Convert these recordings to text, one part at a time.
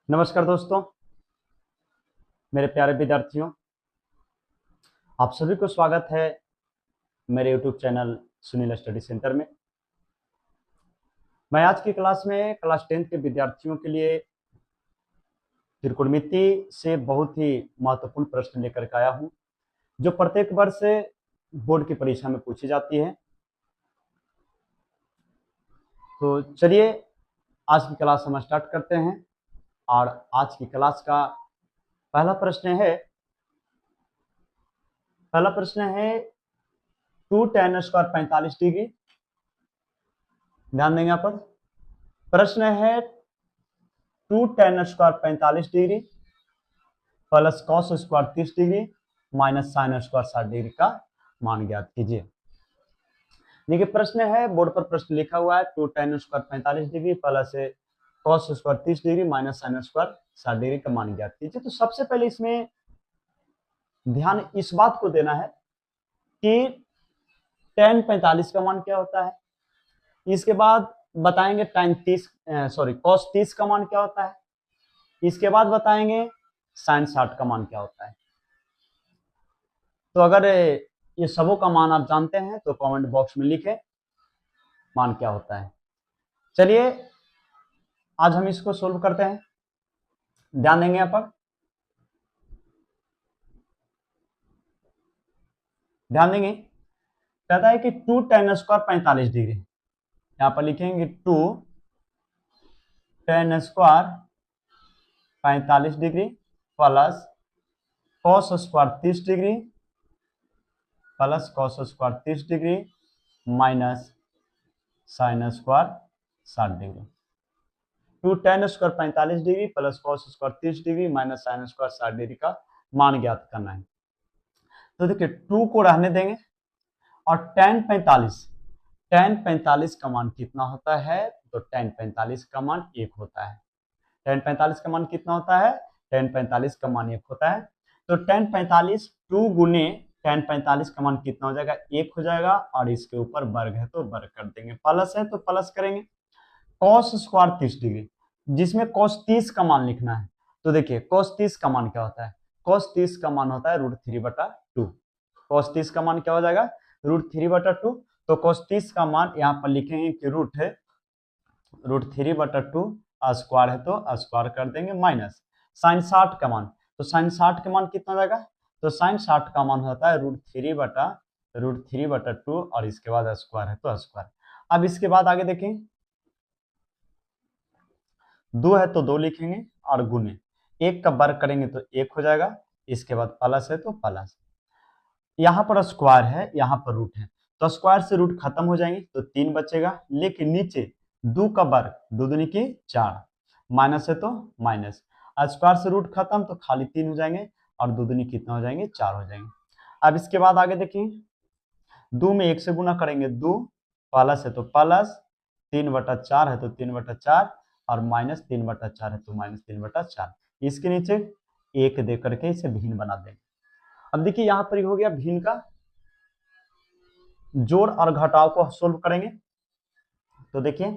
नमस्कार दोस्तों, मेरे प्यारे विद्यार्थियों, आप सभी को स्वागत है मेरे YouTube channel Sunil study centre में। मैं आज की क्लास में क्लास 10 के विद्यार्थियों के लिए त्रिकोणमिति से बहुत ही महत्वपूर्ण प्रश्न लेकर के आया हूं, जो प्रत्येक वर्ष बोर्ड की परीक्षा में पूछी जाती है। तो चलिए आज की क्लास हम स्टार्ट करते हैं। और आज की क्लास का पहला प्रश्न है 2 tan स्क्वायर 45 डिग्री। ध्यान देंगे यहाँ पर प्रश्न है 2 tan square 45 degree plus cos square 30 degree minus sine square 60 degree का मान ज्ञात कीजिए। देखिए प्रश्न है, बोर्ड पर प्रश्न लिखा हुआ है 2 tan square 45 degree plus cos square 30 degree minus sine square 60 degree का मान ज्ञात कीजिए। तो सबसे पहले इसमें ध्यान इस बात को देना है कि tan 45 का मान क्या होता है। इसके बाद बताएंगे cos 30 का मान क्या होता है। इसके बाद बताएंगे sin 60 का मान क्या होता है। तो अगर ये सबों का मान आप जानते हैं तो कमेंट बॉक्स में लिखें मान क्या होता है। चलिए आज हम इसको सोल्व करते हैं। ध्यान देंगे यहाँ पर, ध्यान देंगे, कहता है कि 2 tan स्क्वायर 45 डिग्री। यहां पर लिखेंगे 2 tan square 45 degree plus cos square 30 degree plus cos square 30 degree minus sine square 60 degree. 2 tan square 45 degree plus cos square 30 degree minus sine square 60 degree का मान ज्ञात करना है। तो देखिए 2 को रहने देंगे और tan 45 का मान कितना होता है, तो tan 45 का मान 1 होता है। tan 45 का मान कितना होता है, tan 45 का मान 1 होता है। तो tan 45 2 गुने tan 45 का मान कितना हो जाएगा, 1 हो जाएगा। और इसके ऊपर वर्ग है तो वर्ग कर देंगे, प्लस है तो प्लस करेंगे। cos स्क्वायर 30 डिग्री, जिसमें cos 30 का मान लिखना है। तो देखिए cos 30 का मान क्या होता है, cos 30 का मान होता है √3/2। cos 30 का मान क्या हो जाएगा, √3/2। तो cos 30 का मान यहाँ पर लिखेंगे कि √3/2 स्क्वायर है तो स्क्वायर कर देंगे, माइनस साइन 60 का मान। तो साइन 60 का मान कितना हो जाएगा, तो साइन 60 का मान होता है √3/2 और इसके बाद स्क्वायर है तो स्क्वायर। अब इसके बाद आगे देखें, 2 है तो 2 लिखेंगे और गुने 1 का वर्ग करेंगे तो 1 हो जाएगा। इसके बाद प्लस है तो प्लस, यहाँ पर स्क्वायर है यहाँ पर रूट है तो स्क्वायर से रूट खत्म हो जाएंगे तो 3 बचेगा। लेकिन नीचे 2 का वर्ग 2 दूनी की 4, माइनस है तो माइनस, स्क्वायर से रूट खत्म तो खाली 3 हो जाएंगे और 2 दूनी कितना हो जाएंगे, 4 हो जाएंगे। अब इसके बाद आगे देखिए, 2 में 1 से गुना करेंगे 2, प्लस है तो प्लस, 3/4 है तो 3/4 और माइनस 3/4 है तो माइनस 3/4। इसके नीचे 1 दे करके इसे भिन्न बना देंगे। अब देखिए यहाँ पर हो गया भिन्न का जोड़ और घटाव को सोल्व करेंगे। तो देखिए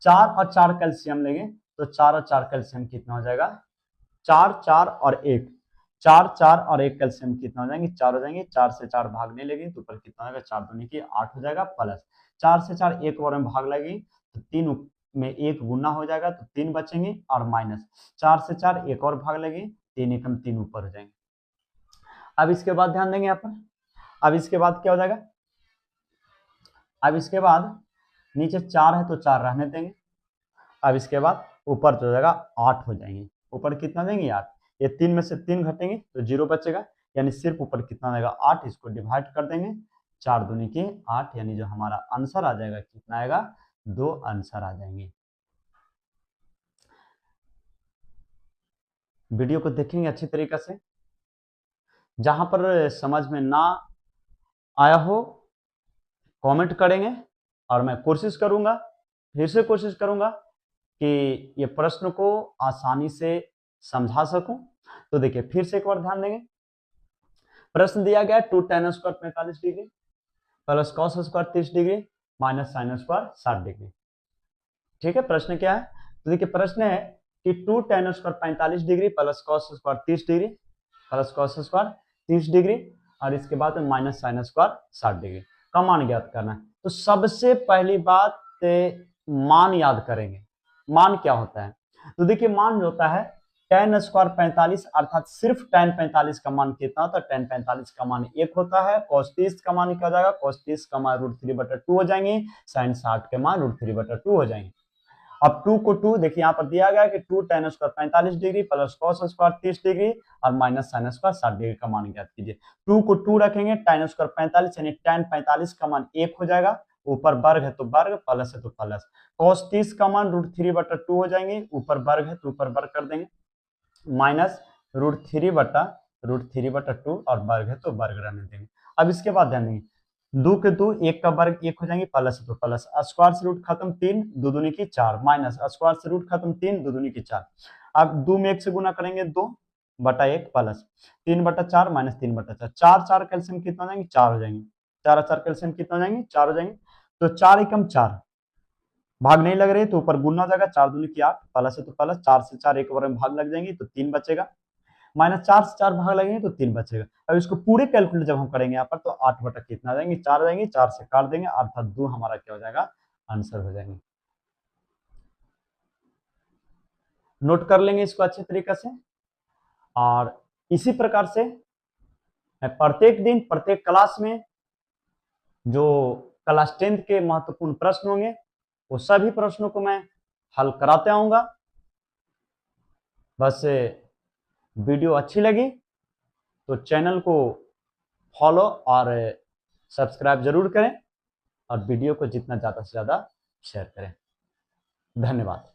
4 और 4 कैल्शियम लेंगे तो 4 और 4 कैल्शियम कितना हो जाएगा, 4 4 और 1, 4 4 और 1 कैल्शियम कितना हो जाएंगे, 4 हो जाएंगे। 4 से 4 भागने लगे तो ऊपर कितना होगा, 4 दूनी की 8 हो जाएगा, प्लस 4 से 4 एक बार में भाग लगी तो 3 में 1 गुना हो जाएगा तो 3 बचेंगे, और माइनस 4 से 4 एक और भाग लगी, 3 एकम 3 ऊपर हो जाएंगे। अब इसके बाद ध्यान देंगे यहाँ पर, अब इसके बाद क्या हो जाएगा, अब इसके बाद नीचे 4 है तो 4 रहने देंगे। अब इसके बाद ऊपर तो हो जाएगा 8 हो जाएंगे, ऊपर कितना देंगे 8, ये 3 में से 3 घटेंगे तो 0 बचेगा, यानी सिर्फ ऊपर कितना आएगा 8। इसको डिवाइड कर देंगे, 4 दूनी की 8, यानी जो हमारा आंसर आ जाएगा कितना आएगा, 2 आंसर आ जाएंगे। वीडियो को देखेंगे अच्छी तरीके से, जहां पर समझ में ना आया हो कमेंट करेंगे और मैं कोशिश करूंगा, फिर से कोशिश करूंगा कि ये प्रश्न को आसानी से समझा सकूं। तो देखिए फिर से एक बार ध्यान देंगे, प्रश्न दिया गया 2 tan square 45 degree plus cos square 30 degree minus sine square 60 degree. ठीक है, प्रश्न क्या है, तो देखिए प्रश्न है कि 2 tan square 45 degree plus cos square 30 degree plus cos square 30 degree और इसके बाद माइनस साइन स्क्वायर 60 डिग्री का मान ज्ञात करना है। तो सबसे पहली बात मान याद करेंगे। मान क्या होता है? तो देखिए मान जो होता है tan स्क्वायर 45 अर्थात सिर्फ tan 45 का मान कितना होता है? tan 45 का मान 1 होता है। cos 30 का मान क्या हो जाएगा? cos 30 का मान √3/2 हो जाएंगे। sin 60 के मान √3/2 हो जाएंगे। अब 2 को 2 देखिए यहाँ पर दिया गया है कि 2 tan square 45 degree plus cos square 30 degree और माइनस sin स्क्वायर 60 डिग्री का मान ज्ञात कीजिए। 2 को 2 रखेंगे tan स्क्वायर 45 यानी tan 45 का मान 1 हो जाएगा। ऊपर वर्ग है तो वर्ग, प्लस है तो प्लस। cos 30 का मान √3/2 हो जाएंगे। ऊपर वर्ग है तो ऊपर वर्ग कर देंगे। माइनस √3/2 और वर्ग है तो वर्ग रहने देंगे। अब इसके बाद ध्यान देंगे 2 के 2 1 का वर्ग 1 हो जाएंगे। प्लस है तो प्लस। स्क्वायर से रूट खत्म 3 2 दूनी की 4 माइनस स्क्वायर से रूट खत्म 3 2 दूनी की 4। अब 2 में 1 से गुना करेंगे 2/1 प्लस 3/4 माइनस 3/4। 4 4 कैल्शियम कितना हो जाएंगे? 4 हो जाएंगे। 4 4 कैल्शियम कितना हो जाएंगे? 4 हो जाएंगे। तो 4 एकम 4 भाग नहीं लग रही तो ऊपर गुना हो जाएगा। 4 दूनी की 8 प्लस है तो प्लस। 4 से 4 एक बार में भाग लग जाएंगे तो 3 बचेगा। माइनस 4 से 4 भाग लगेंगे तो 3 बचेगा। अब इसको पूरे कैलकुलेट जब हम करेंगे यहाँ पर तो 8 बटा कितना आ जाएंगे? 4 आ जाएंगे। 4 से काट देंगे अर्थात 2 हमारा क्या हो जाएगा? आंसर हो जाएंगे। नोट कर लेंगे इसको अच्छे तरीके से। और इसी प्रकार से प्रत्येक दिन प्रत्येक क्लास में जो क्लास 10 के महत्वपूर्ण प्रश्न होंगे वो सभी प्रश्नों को मैं हल कराते आऊंगा। बस वीडियो अच्छी लगी तो चैनल को फॉलो और सब्सक्राइब जरूर करें और वीडियो को जितना ज़्यादा से ज़्यादा शेयर करें। धन्यवाद।